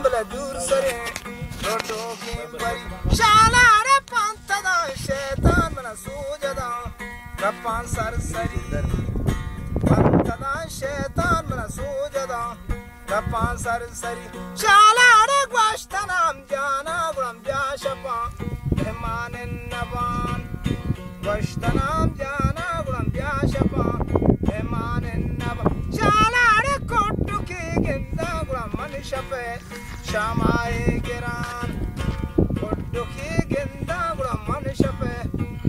bele dur sare roto ki bari shala re pantada shaitan mana sujada rapan sar sari pantada shaitan mana sujada rapan sar sari shala re gwashtanam jana guram byashapa mehmanen naban gwashtanam jana guram byashapa mehmanen naban shala re kottu ki ginda guram manishape shamaye giran kottu ki ginda guram manishape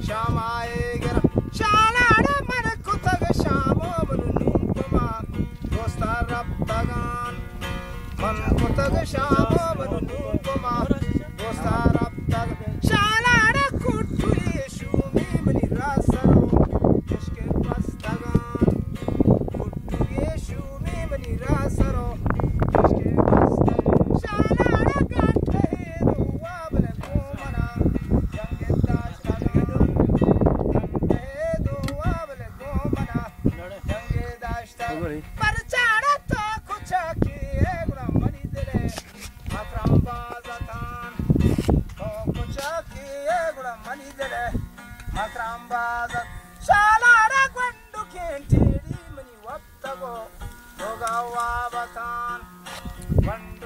shamaye giran shala re manakutaga shamo manunuma dosta rabtagan manakutaga shamo manunuma dosta rabtagan shala re kuttu yeshu mimni rasaro ishke bastagan kuttu yeshu mimni rasaro ishke bastagan shala re gatte do wabale gomana jange dashtagan gatte do wabale gomana jange dashtagan parchara to kucha ki egura mani dele matram bazatan to kucha ki egura mani dele matram bazat shala re gwandu kentiri mani wattago roga wabatan gwandu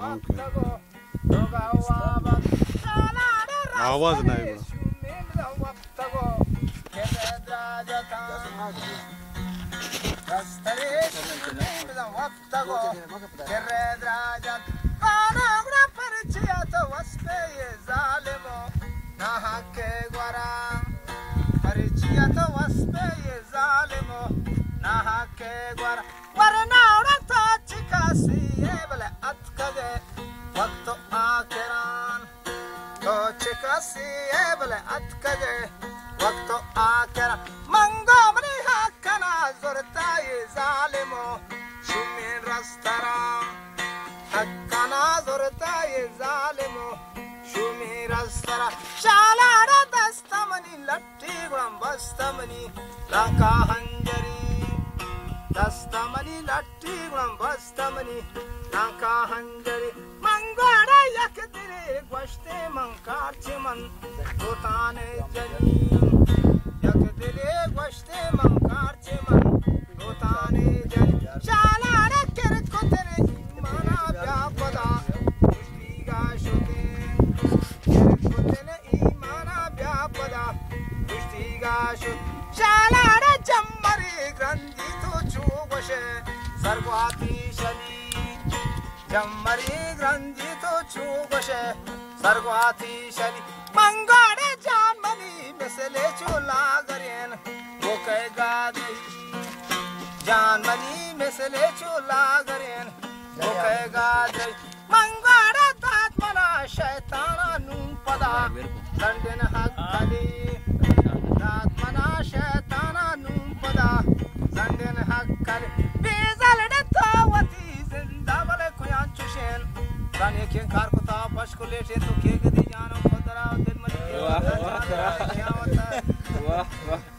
wattago roga wabat shala re आवाज नहीं बड़ा shumimda wattago kedrajatan rastare shumimda wattago kedrajat anagura parchiyata waspe zalimo nahake gwara parchiyata waspe zalimo nahake gwara warna urata chikasi ebale atkade wakto akiran to chikasi ebale atkade wakto akiran mango mani hakana zorta zalimo shumin rastaran hakana zorta zalimo shumin rastaran shala ra dastamani latti guram bastamani lanka hanjari dastamani latti guram bastamani lanka hanjari mangora yakdire gwashte mankarchiman dotane jani yakdire gwashte mankarchiman dotane jani shala ra kerkotere imana byapada pushtiga shote kerkotere imana byapada pushtiga shote shala ra jammari grandi tu chugoshe sargwati shali jammari grandi tu chugoshe sargwati shali mangore janmani mesele chula garen bokai gadai janmani mesele chula garen bokai gadai mangore tatmana shaitana num pada dandin hakkali tatmana shaitana num pada dandin hakkali bezalde tawati zindabale kuyan chushen rani ken kar ko ta bashkule te to ke gadi jano khadra din mali वाह वाह वाह